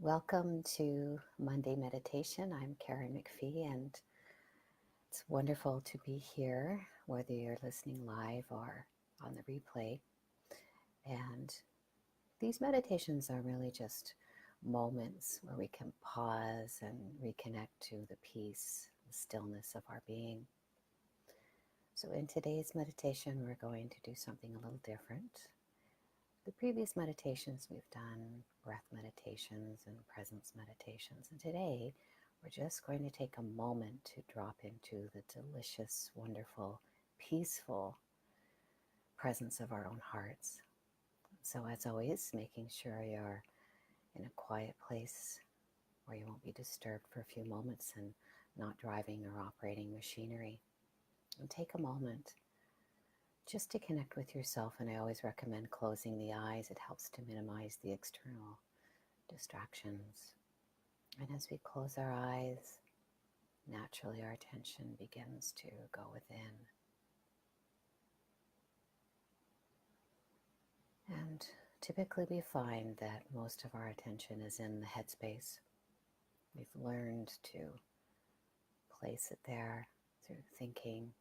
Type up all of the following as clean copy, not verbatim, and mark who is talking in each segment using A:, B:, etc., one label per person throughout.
A: Welcome to Monday Meditation. I'm Karen McPhee, and it's wonderful to be here, whether you're listening live or on the replay. And these meditations are really just moments where we can pause and reconnect to the peace, the stillness of our being. So in today's meditation, we're going to do something a little different. The previous meditations we've done breath meditations and presence meditations, and today we're just going to take a moment to drop into the delicious, wonderful, peaceful presence of our own hearts. So as always, making sure you're in a quiet place where you won't be disturbed for a few moments and not driving or operating machinery. And take a moment just to connect with yourself, and I always recommend closing the eyes. It helps to minimize the external distractions. And as we close our eyes, naturally our attention begins to go within. And typically we find that most of our attention is in the headspace. We've learned to place it there through thinking.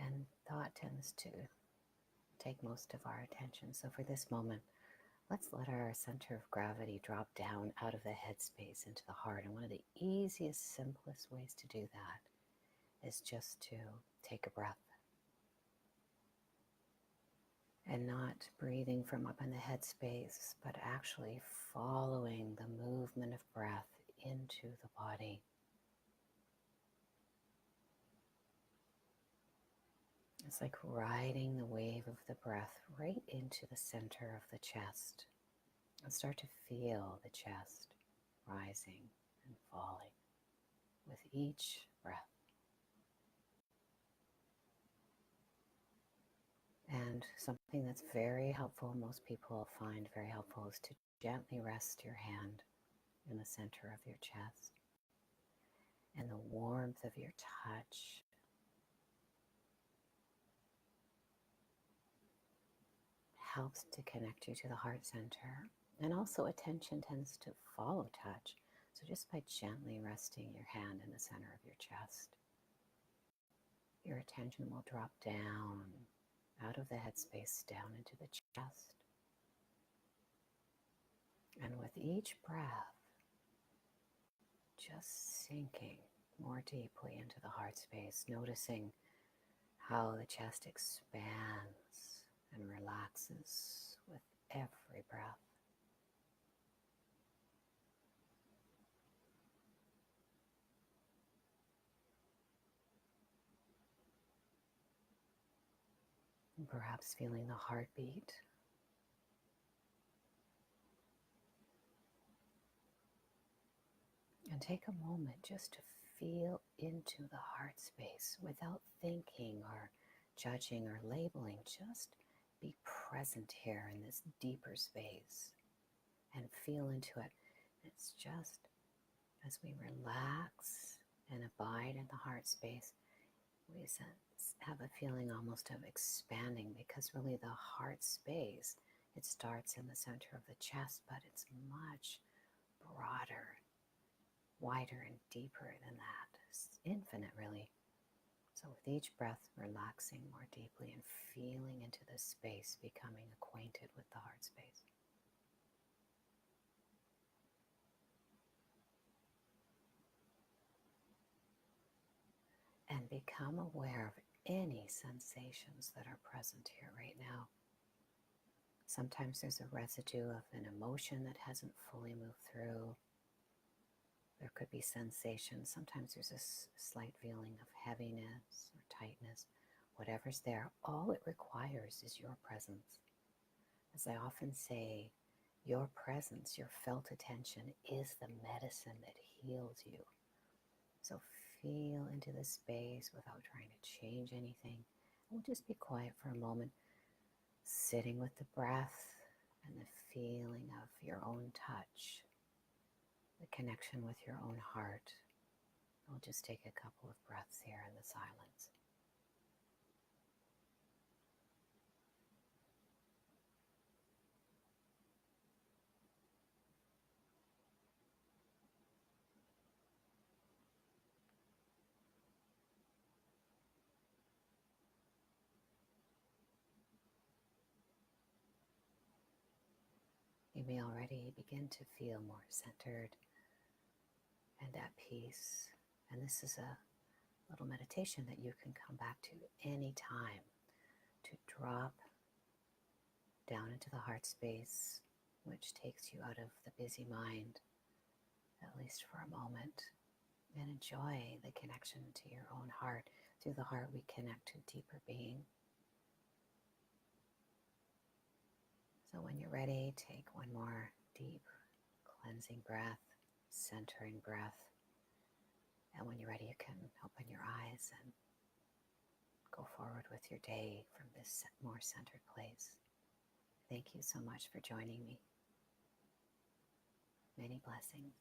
A: And thought tends to take most of our attention. So for this moment, let's let our center of gravity drop down out of the headspace into the heart. And one of the easiest, simplest ways to do that is just to take a breath. And not breathing from up in the headspace, but actually following the movement of breath into the body. It's like riding the wave of the breath right into the center of the chest. And start to feel the chest rising and falling with each breath. And something that's very helpful, most people find very helpful, is to gently rest your hand in the center of your chest. And the warmth of your touch helps to connect you to the heart center. And also attention tends to follow touch. So just by gently resting your hand in the center of your chest, your attention will drop down out of the headspace down into the chest. And with each breath, just sinking more deeply into the heart space, noticing how the chest expands and relaxes with every breath. And perhaps feeling the heartbeat. And take a moment just to feel into the heart space without thinking or judging or labeling. Just be present here in this deeper space and feel into it. It's just as we relax and abide in the heart space, we have a feeling almost of expanding, because really the heart space, it starts in the center of the chest, but it's much broader, wider and deeper than that. It's infinite, really. So with each breath, relaxing more deeply and feeling into the space, becoming acquainted with the heart space. And become aware of any sensations that are present here right now. Sometimes there's a residue of an emotion that hasn't fully moved through. There could be sensations. Sometimes there's a slight feeling of heaviness or tightness. Whatever's there, all it requires is your presence. As I often say, your presence, your felt attention, is the medicine that heals you. So feel into the space without trying to change anything. We'll just be quiet for a moment, sitting with the breath and the feeling of your own touch, the connection with your own heart. We'll just take a couple of breaths here in the silence. You may already begin to feel more centered and at peace. And this is a little meditation that you can come back to any time to drop down into the heart space, which takes you out of the busy mind, at least for a moment, and enjoy the connection to your own heart. Through the heart, we connect to deeper being. So when you're ready, take one more deep cleansing breath, centering breath. And when you're ready, you can open your eyes and go forward with your day from this more centered place. Thank you so much for joining me. Many blessings.